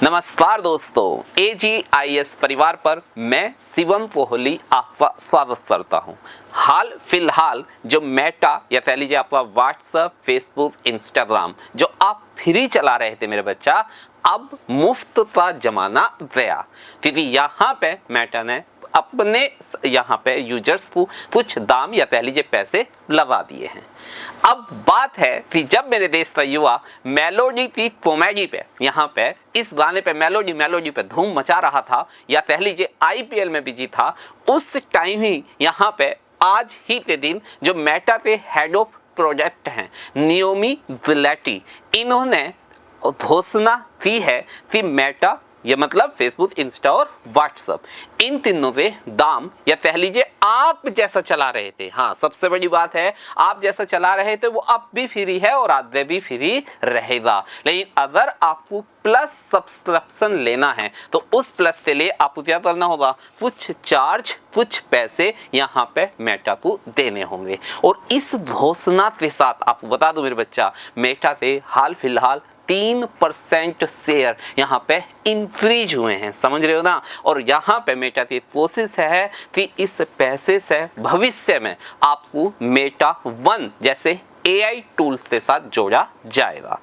नमस्कार दोस्तों, AGIS परिवार पर मैं शिवम कोहली आपका स्वागत करता हूं। हाल फिलहाल जो मेटा या कह लीजिए आपका व्हाट्सएप, फेसबुक, इंस्टाग्राम जो आप फ्री चला रहे थे मेरे बच्चा, अब मुफ्त का जमाना गया, क्योंकि यहाँ पे मेटा ने अपने यहाँ पे यूजर्स को कुछ दाम या कह लीजिए पैसे लगा दिए हैं। अब बात है कि जब मेरे देश का युवा मेलोडी की कॉमेडी पे यहाँ पे इस गाने पे मेलोडी पे धूम मचा रहा था या कह लीजिए IPL में बिजी था, उस टाइम ही यहाँ पे आज ही के दिन जो मेटा के हेड ऑफ प्रोजेक्ट हैं नियोमी गुलाटी, इन्होंने घोषणा की है कि मेटा ये मतलब फेसबुक, इंस्टा और व्हाट्सएप, इन तीनों के दाम या कह लीजिए आप जैसा चला रहे थे, हाँ सबसे बड़ी बात है आप जैसा चला रहे थे वो अब भी फ्री है और आगे भी फ्री रहेगा। लेकिन अगर आपको प्लस सब्सक्रिप्शन लेना है तो उस प्लस के लिए आपको क्या करना होगा, कुछ चार्ज, कुछ पैसे यहाँ पे मेटा को देने होंगे। और इस घोषणा के साथ आपको बता दूं मेरे बच्चा, मेटा के हाल फिलहाल 3% शेयर यहाँ पे इंक्रीज हुए हैं, समझ रहे हो ना। और यहाँ पे मेटा की कोशिश है कि इस पैसे से भविष्य में आपको मेटा वन जैसे AI टूल्स के साथ जोड़ा जाएगा।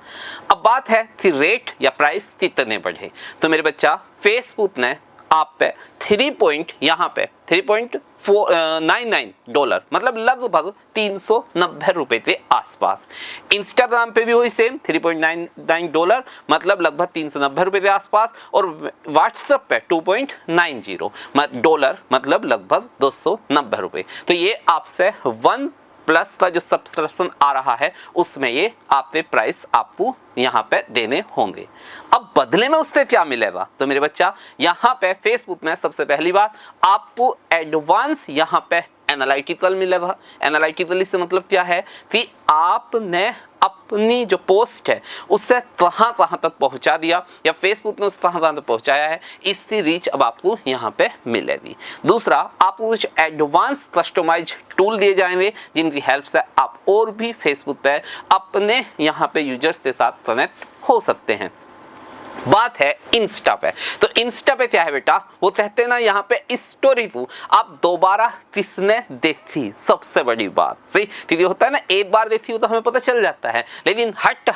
अब बात है कि रेट या प्राइस कितने बढ़े, तो मेरे बच्चा फेसबुक ने आप पे 3.99 डॉलर मतलब लगभग 390 रुपए के आसपास। इंस्टाग्राम पे भी वही सेम 3.99 डॉलर मतलब लगभग 390 रुपए के आसपास। और व्हाट्सएप पे 2.90 डॉलर मतलब लगभग 290 रुपए। तो ये आपसे वन प्लस का जो सब्सक्रिप्शन आ रहा है उसमें ये आपके प्राइस आपको यहाँ पे देने होंगे। अब बदले में उससे क्या मिलेगा, तो मेरे बच्चा यहाँ पे फेसबुक में सबसे पहली बात आपको एडवांस यहाँ पे एनालिटिकल मिलेगा। एनालिटिकल से मतलब क्या है कि आपने अपनी जो पोस्ट है उससे कहाँ तक पहुँचा दिया या फेसबुक ने उसे कहाँ तक पहुँचाया है, इसकी रीच अब आपको यहाँ पे मिलेगी। दूसरा, आपको कुछ एडवांस कस्टमाइज टूल दिए जाएंगे जिनकी हेल्प से आप और भी फेसबुक पे अपने यहाँ पे यूजर्स के साथ कनेक्ट हो सकते हैं। बात है इंस्टा पे, तो इंस्टा पे क्या है बेटा, वो कहते हैं ना यहाँ पे स्टोरी को आप दोबारा किसने देखी, सबसे बड़ी बात सही, क्योंकि होता है ना एक बार देखी हो तो हमें पता चल जाता है, लेकिन हट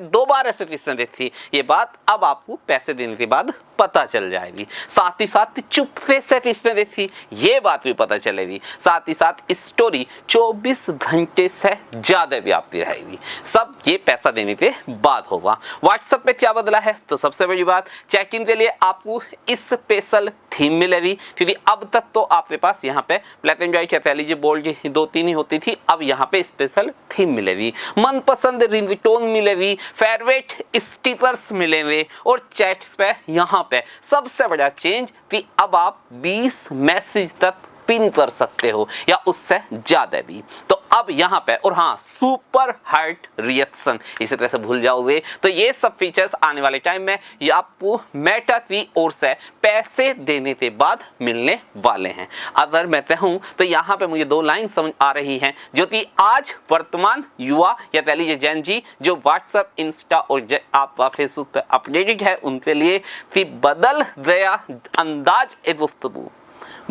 दोबारा से किसने देखी ये बात अब आपको पैसे देने के बाद पता चल जाएगी। साथ ही साथ चुपके से किसने देखी ये बात भी पता चलेगी। साथ ही साथ स्टोरी 24 घंटे से ज्यादा व्यापी रहेगी। सब ये पैसा देने के बाद होगा। व्हाट्सएप पे क्या बदला है, तो सबसे बड़ी बात चैटिंग के लिए आपको स्पेशल थीम मिलेगी, क्योंकि अब तक तो आपके पास यहाँ पे ब्लैक एंड व्हाइट या कह लीजिए बोल्ड 2-3 ही होती थी, अब यहाँ पे स्पेशल थीम मिलेगी, मनपसंद रिंगटोन मिलेगी, फेवरेट स्टिकर्स मिलेंगे और चैट्स पे यहाँ पे सबसे बड़ा चेंज कि अब आप 20 मैसेज तक पिन कर सकते हो या उससे ज्यादा भी। तो अब यहाँ पे और हाँ सुपर हार्ट रिएक्शन इसी तरह से भूल जाओगे, तो ये सब फीचर्स आने वाले टाइम में ये आपको मेटा की ओर से पैसे देने के बाद मिलने वाले हैं। अगर मैं कहूँ तो यहाँ पे मुझे 2 लाइन समझ आ रही हैं जो कि आज वर्तमान युवा या कह लीजिए जेन जी जो व्हाट्सएप, इंस्टा और आपका फेसबुक पे अपडेटेड है उनके लिए कि बदल गया अंदाज ए गुफ्तगू,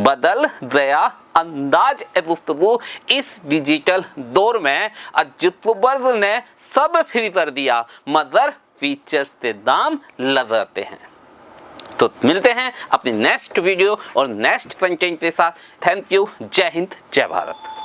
बदल गया अंदाज ए गुफ्तगू इस डिजिटल दौर में। जुकरबर्ग ने सब फ्री कर दिया मगर फीचर्स के दाम लगाते हैं। तो मिलते हैं अपनी नेक्स्ट वीडियो और नेक्स्ट कंटेंट के साथ। थैंक यू, जय हिंद, जय भारत।